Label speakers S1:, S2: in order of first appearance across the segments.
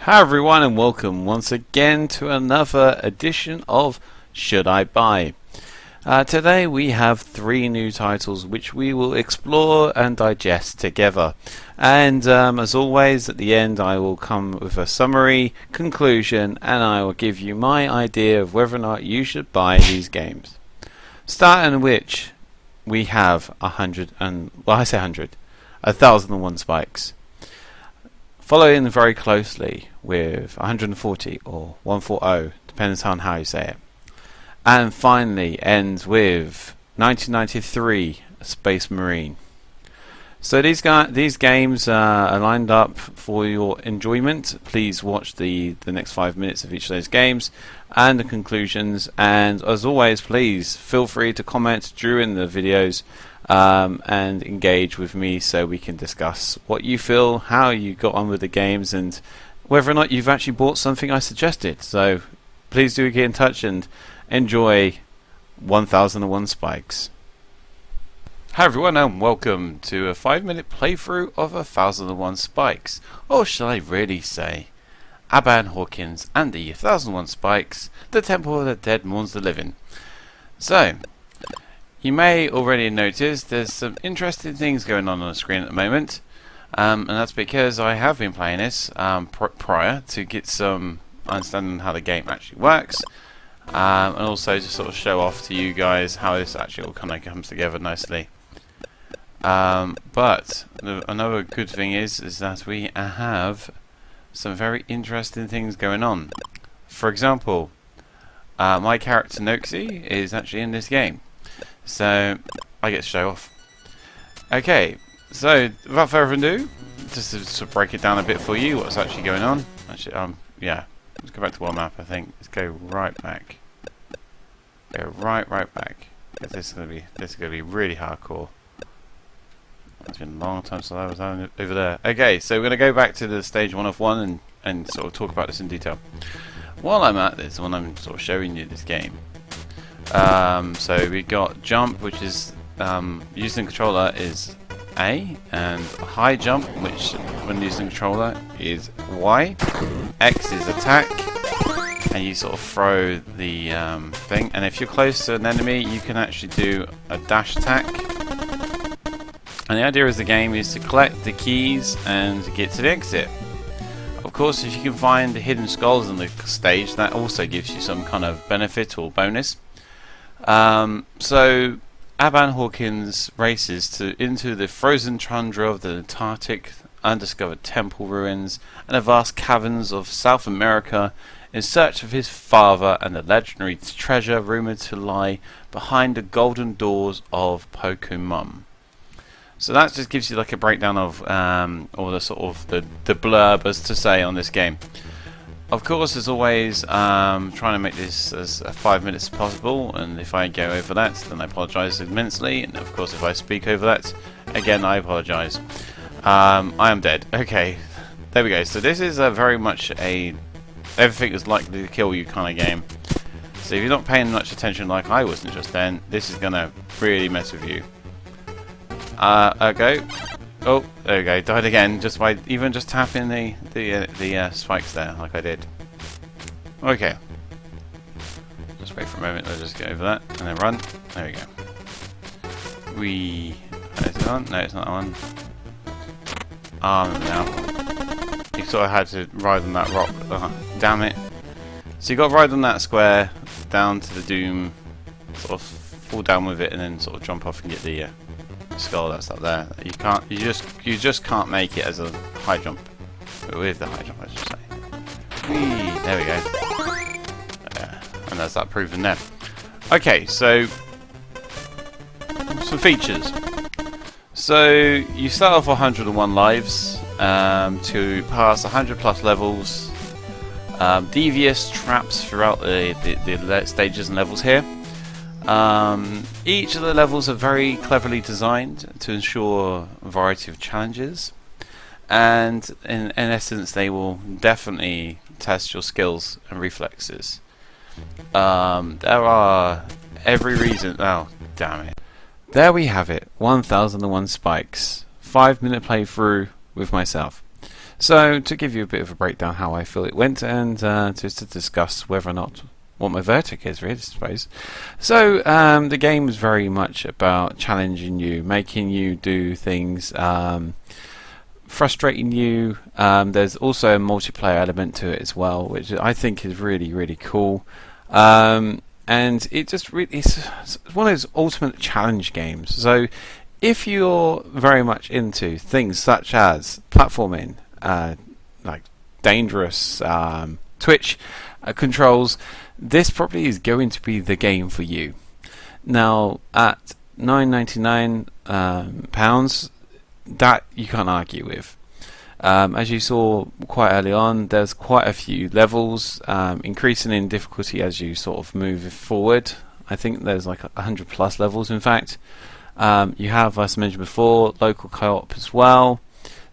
S1: Hi everyone and welcome once again to another edition of Should I Buy? Today we have three new titles which we will explore and digest together. And as always at the end I will come with a summary, conclusion, and I will give you my idea of whether or not you should buy these games. Starting which we have 1001 spikes. Following very closely with 140 or 140, depends on how you say it. And finally ends with 1993 Space Marine. So these games are lined up for your enjoyment. Please watch the next 5 minutes of each of those games and the conclusions. And as always, please feel free to comment during the videos and engage with me so we can discuss what you feel, how you got on with the games, and whether or not you've actually bought something I suggested. So please do get in touch and enjoy 1001 Spikes. Hi everyone and welcome to a 5-minute playthrough of 1001 Spikes, or shall I really say Aban Hawkins and the 1001 Spikes, the Temple of the Dead Mourns the Living. So you may already notice there's some interesting things going on the screen at the moment, and that's because I have been playing this prior to get some understanding how the game actually works, and also to sort of show off to you guys how this actually all kind of comes together nicely. But another good thing is that we have some very interesting things going on. For example, my character Noaksey is actually in this game. So I get to show off. Okay, so without further ado, just to break it down a bit for you, what's actually going on. Actually, yeah, let's go back to one map. I think let's go right back. Go right back. This is gonna be really hardcore. It's been a long time since I was over there. Okay, so we're gonna go back to the stage 1 of 1 and sort of talk about this in detail. While I'm at this, when I'm sort of showing you this game. So we got jump, which is using the controller is A, and high jump, which when using the controller is Y. X is attack, and you sort of throw the thing. And if you're close to an enemy, you can actually do a dash attack. And the idea of the game is to collect the keys and get to the exit. Of course, if you can find the hidden skulls on the stage, that also gives you some kind of benefit or bonus. So Aban Hawkins races into the frozen tundra of the antarctic, undiscovered temple ruins, and the vast caverns of South America in search of his father and the legendary treasure rumored to lie behind the golden doors of Pokemon. So that just gives you like a breakdown of all the sort of the blurb as to say on this game. Of course, as always, trying to make this as 5 minutes as possible, and if I go over that, then I apologise immensely, and of course if I speak over that, again I apologise. I am dead. Okay, there we go. So this is very much a everything is likely to kill you kind of game. So if you're not paying much attention like I wasn't just then, this is going to really mess with you. Okay. Oh, there we go. Died again, just by even just tapping the spikes there, like I did. Okay. Just wait for a moment. I'll just get over that and then run. There we go. Is it on? No, it's not on. Now. You sort of had to ride on that rock. Damn it. So you got to ride on that square down to the doom, sort of fall down with it, and then sort of jump off and get the skull that's up there. You just can't make it as a high jump. With the high jump, I should say. Whee! There we go. And there's that proven there. Okay, so some features. So you start off 101 lives to pass 100 plus levels. Devious traps throughout the stages and levels here. Each of the levels are very cleverly designed to ensure a variety of challenges, and in essence they will definitely test your skills and reflexes. There are every reason. Oh, damn it. There we have it, 1001 Spikes. 5-minute playthrough with myself. So to give you a bit of a breakdown how I feel it went, and just to discuss whether or not what my verdict is, really, I suppose. So the game is very much about challenging you, making you do things, frustrating you. There's also a multiplayer element to it as well, which I think is really, really cool. And it just really is one of those ultimate challenge games. So if you're very much into things such as platforming, like dangerous twitch controls, this probably is going to be the game for you. Now, at £9.99, that you can't argue with. As you saw quite early on, there's quite a few levels, increasing in difficulty as you sort of move forward. I think there's like 100 plus levels, in fact. You have, as I mentioned before, local co-op as well.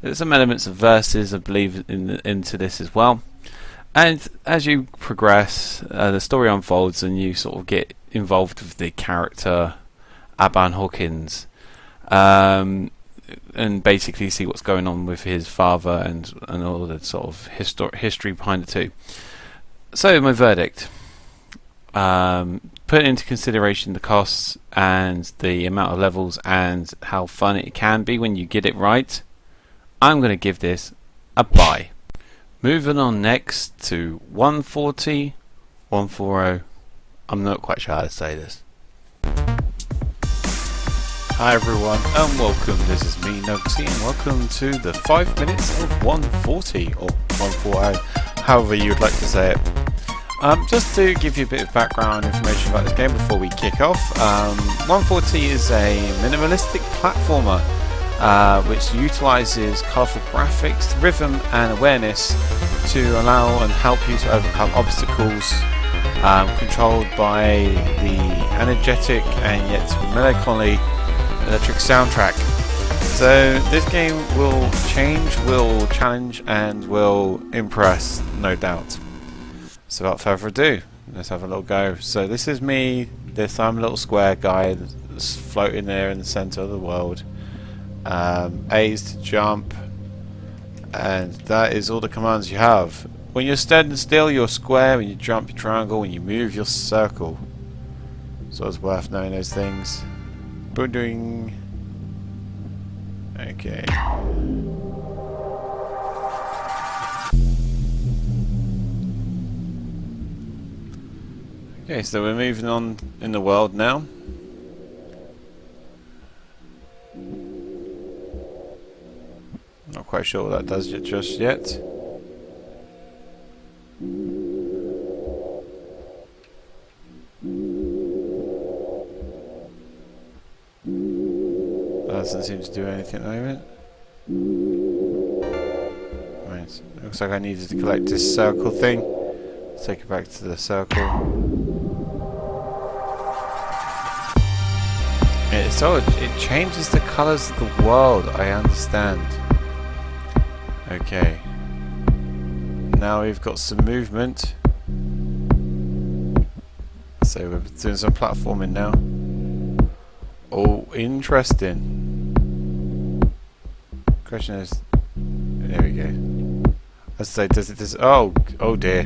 S1: There's some elements of versus, I believe, into this as well. And as you progress, the story unfolds and you sort of get involved with the character Aban Hawkins, and basically see what's going on with his father and all the sort of history behind it too. So my verdict, put into consideration the costs and the amount of levels and how fun it can be when you get it right, I'm going to give this a buy. Moving on next to 140. I'm not quite sure how to say this. Hi everyone and welcome. This is me, Noaksey, and welcome to the 5 minutes of 140 or 140, however you would like to say it. Just to give you a bit of background information about this game before we kick off, 140 is a minimalistic platformer which utilises colourful graphics, rhythm and awareness to allow and help you to overcome obstacles, controlled by the energetic and yet melancholic electric soundtrack. So this game will change, will challenge and will impress, no doubt. So without further ado, let's have a little go. So this is me, I'm a little square guy that's floating there in the centre of the world. A is to jump, and that is all the commands you have. When you're standing still, you're square. When you jump, you triangle. When you move, you're circle. So it's worth knowing those things. Booding. Okay. Okay, so we're moving on in the world now. Not quite sure what that does just yet. That doesn't seem to do anything at the moment. Right, looks like I needed to collect this circle thing. Let's take it back to the circle. It changes the colours of the world, I understand. Okay. Now we've got some movement. So we're doing some platforming now. Oh, interesting. Question is, there we go. Let's say, does it? Oh dear.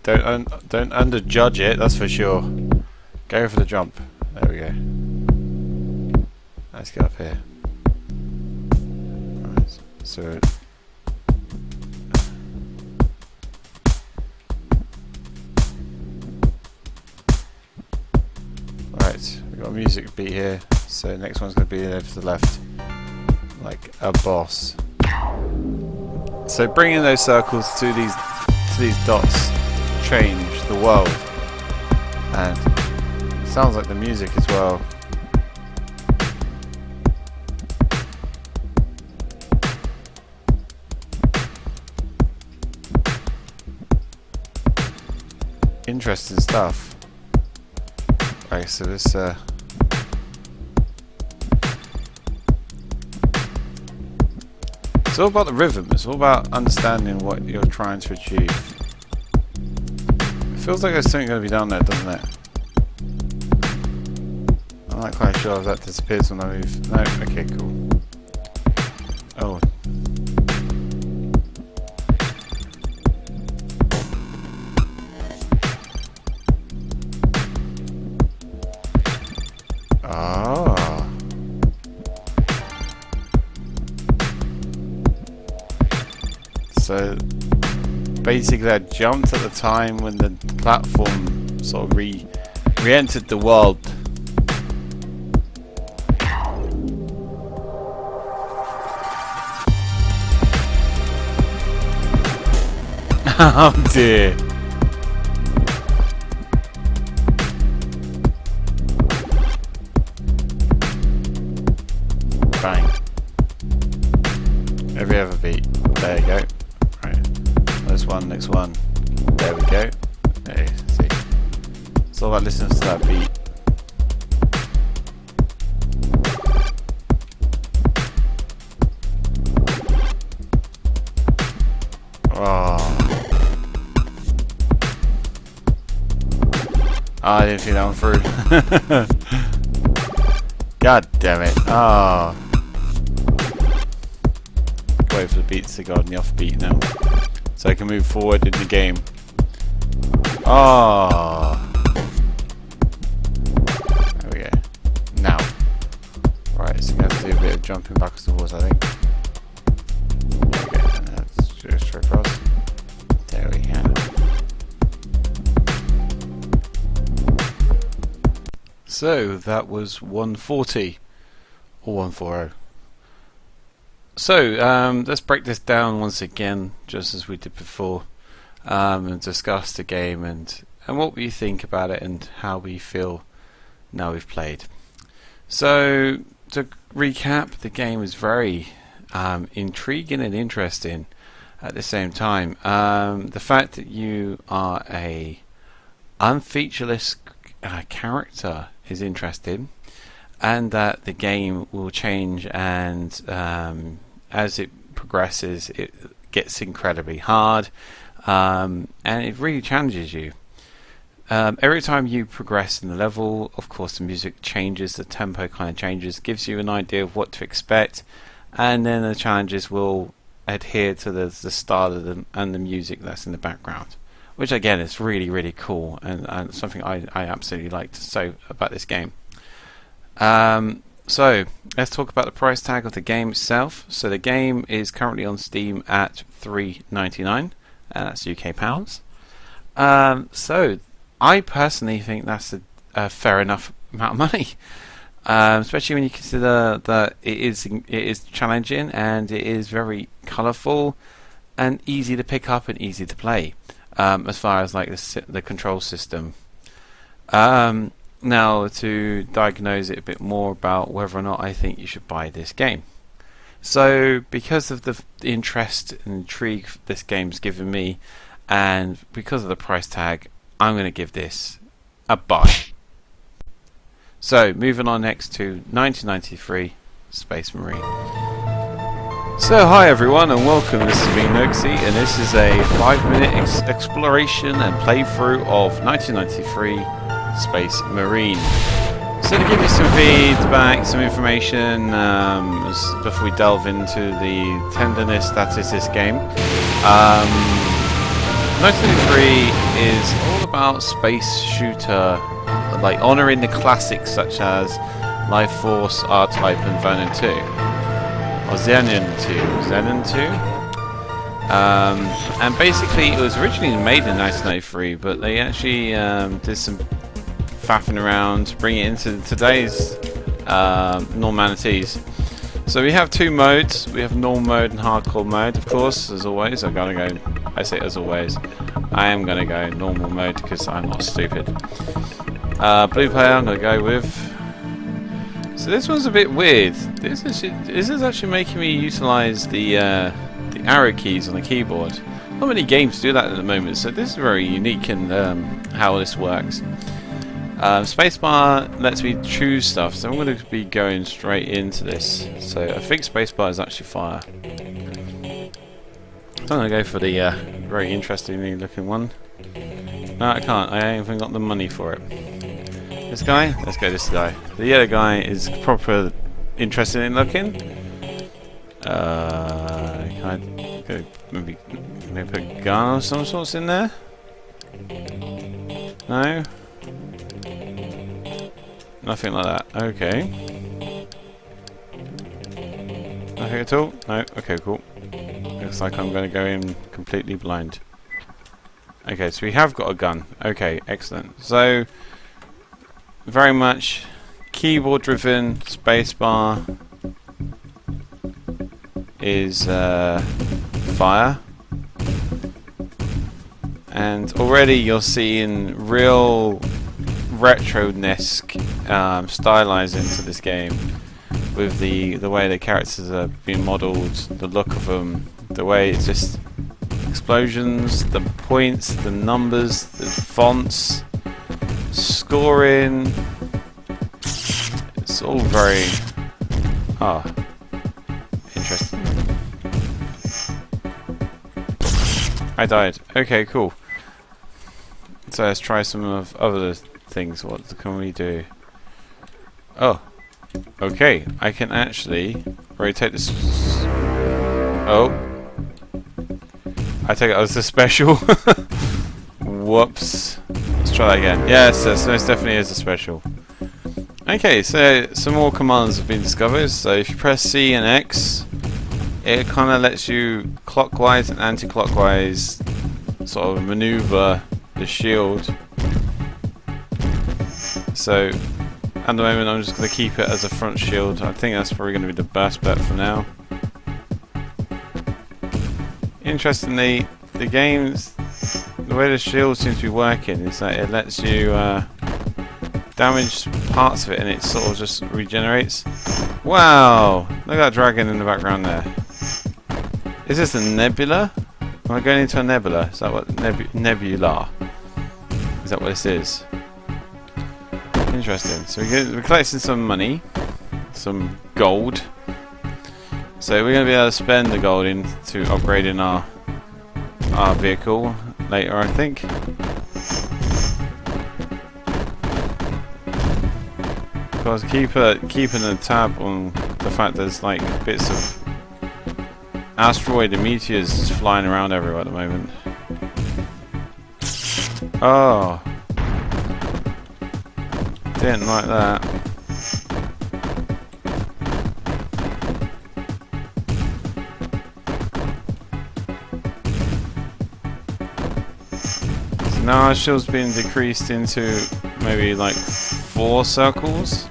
S1: Don't underjudge it. That's for sure. Go for the jump. There we go. Let's get up here. Right. So. Right, we've got a music beat here, so next one's going to be over to the left, like a boss. So bringing those circles to these dots change the world, and it sounds like the music as well. Interesting stuff. Right, so this it's all about the rhythm, it's all about understanding what you're trying to achieve. It feels like there's something going to be down there, doesn't it? I'm not quite sure if that disappears when I move. No, okay, cool. Oh. So basically I jumped at the time when the platform sort of re-entered the world. Oh dear. Bang. Every other beat. There you go. Right. Next one. There we go. There, see. It's all about listening to that beat. Oh. Oh, I didn't see that one through. God damn it. Oh. Wait for the beats to go on the offbeat now. So I can move forward in the game. Oh. There we go. Now. Right, so we have to do a bit of jumping backwards and forwards, I think. There we go. And let's go straight across. There we go. So that was 140 or 140. So let's break this down once again, just as we did before, and discuss the game and what we think about it and how we feel now we've played. So to recap, the game is very intriguing and interesting at the same time. The fact that you are a unfeatureless character is interesting, and that the game will change, and as it progresses it gets incredibly hard, and it really challenges you. Every time you progress in the level, of course the music changes, the tempo kind of changes, gives you an idea of what to expect, and then the challenges will adhere to the style of them and the music that's in the background, which again is really, really cool, and something I absolutely like to say about this game. So let's talk about the price tag of the game itself. So the game is currently on Steam at $3.99, and that's UK pounds. So I personally think that's a fair enough amount of money, especially when you consider that it is challenging and it is very colourful and easy to pick up and easy to play. As far as like the control system. Now to diagnose it a bit more about whether or not I think you should buy this game. So because of the interest and intrigue this game's given me, and because of the price tag, I'm going to give this a buy. So moving on next to 1993 Space Marine. So hi everyone and welcome, this is me Noaksey, and this is a 5-minute exploration and playthrough of 1993 Space Marine. So to give you some feedback, some information before we delve into the tenderness that is this game. 1993 is all about space shooter, like honouring the classics such as Life Force, R-Type and Vernon 2. Or Xenon 2. And basically it was originally made in 1993, but they actually did some faffing around to bring it into today's normalities. So we have two modes. We have normal mode and hardcore mode, of course, as always. I say as always, I am gonna go normal mode because I'm not stupid. Blue player I'm gonna go with. So this one's a bit weird. This is actually making me utilize the arrow keys on the keyboard. Not many games do that at the moment, so this is very unique in how this works. Spacebar lets me choose stuff, so I'm going to be going straight into this. So I think spacebar is actually fire. I'm going to go for the very interesting looking one. No, I can't. I ain't even got the money for it. This guy? Let's go this guy. The yellow guy is proper interesting in looking. Can I go maybe put a gun or some sorts in there? No? Nothing like that. Okay. Nothing at all? No? Okay, cool. Looks like I'm going to go in completely blind. Okay, so we have got a gun. Okay, excellent. So, very much keyboard driven, spacebar is fire. And already you're seeing real retro-esque stylizing to this game, with the way the characters are being modelled, the look of them, the way it's just explosions, the points, the numbers, the fonts, scoring. It's all very interesting. I died. Okay, cool. So let's try some of other things. What can we do? Oh, okay. I can actually rotate this. Oh, I take it as a special. Whoops. Let's try that again. Yes, this most definitely is a special. Okay, so some more commands have been discovered. So if you press C and X, it kind of lets you clockwise and anti-clockwise sort of maneuver the shield. So at the moment I'm just going to keep it as a front shield. I think that's probably going to be the best bet for now. Interestingly, the way the shield seems to be working is that it lets you damage parts of it and it sort of just regenerates. Wow! Look at that dragon in the background there. Is this a nebula? Am I going into a nebula? Is that what nebula? Is that what this is? Interesting. So we're collecting some money, some gold. So we're going to be able to spend the gold into upgrading our vehicle later, I think. Because keeping a tab on the fact there's like bits of asteroid and meteors flying around everywhere at the moment. Oh, didn't like that. So now our shield's been decreased into maybe like 4 circles.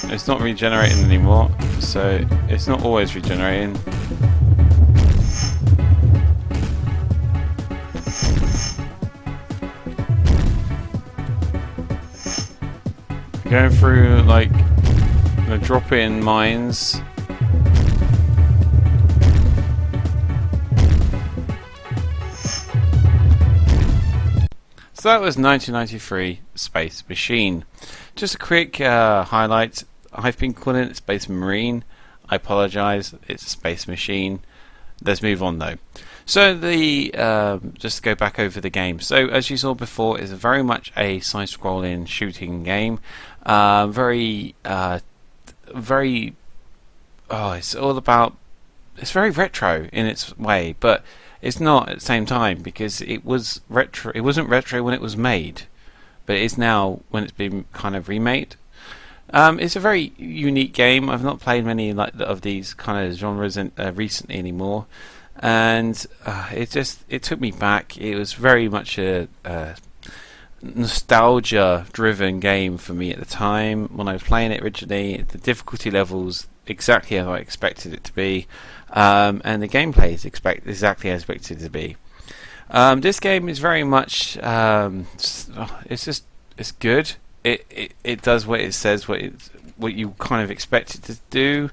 S1: It's not regenerating anymore, so it's not always regenerating. Going through like the drop-in mines. So that was 1993 Space Machine. Just a quick highlight. I've been calling it Space Marine. I apologise, it's a Space Machine. Let's move on though. So the just to go back over the game. So as you saw before, it's very much a side-scrolling shooting game. Very. It's all about. It's very retro in its way, but it's not at the same time because it was retro. It wasn't retro when it was made, but it is now when it's been kind of remade. It's a very unique game. I've not played many of these kind of genres recently anymore, and it took me back. It was very much a nostalgia-driven game for me at the time when I was playing it originally. The difficulty levels exactly as I expected it to be, and the gameplay is exactly as expected it to be. This game is very much it's good. It does what it says, what you kind of expect it to do.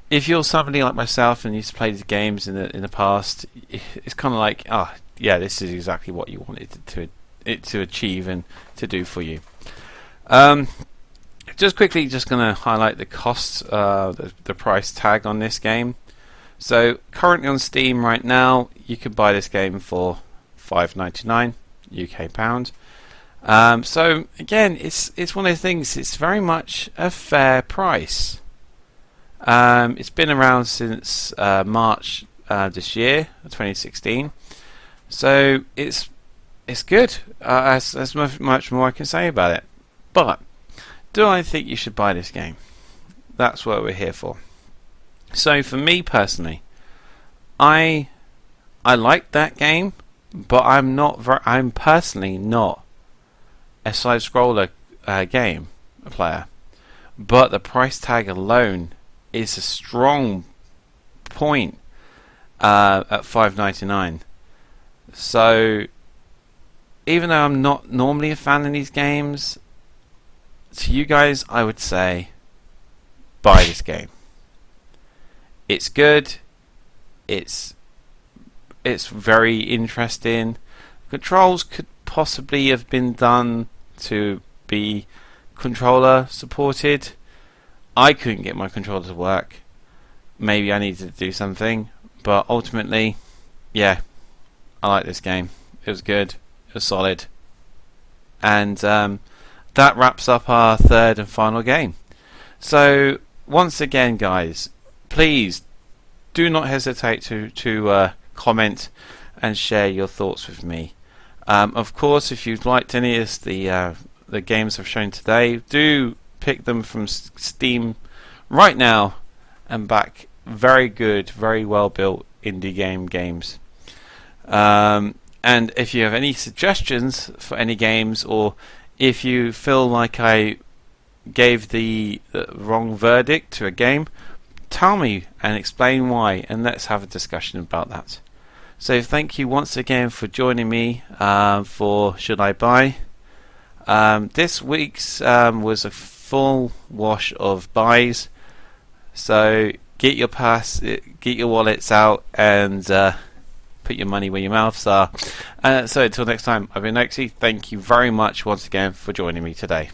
S1: If you're somebody like myself and used to play these games in the past, it's kind of like, yeah, this is exactly what you wanted it to achieve and to do for you. Just quickly, just going to highlight the costs, the price tag on this game. So currently on Steam right now, you can buy this game for £5.99 UK pound. So again, it's one of the things. It's very much a fair price. It's been around since March this year, 2016. So it's good. There's much more I can say about it. But do I think you should buy this game? that's what we're here for. So for me personally, I like that game, but I'm personally not a side scroller game player. But the price tag alone is a strong point at $5.99. So even though I'm not normally a fan of these games, to you guys I would say buy this game. It's good. It's very interesting. Controls could possibly have been done to be controller supported. I couldn't get my controller to work. Maybe I needed to do something, but ultimately, yeah, I like this game. It was good. It was solid. And that wraps up our third and final game. So once again, guys, please do not hesitate to comment and share your thoughts with me. Of course, if you've liked any of the games I've shown today, do pick them from Steam right now and back very good, very well built indie games. And if you have any suggestions for any games, or if you feel like I gave the wrong verdict to a game, tell me and explain why, and let's have a discussion about that. So thank you once again for joining me for Should I Buy? This week's was a full wash of buys, so get your get your wallets out, and put your money where your mouths are. So until next time, I've been Noaksey. Thank you very much once again for joining me today.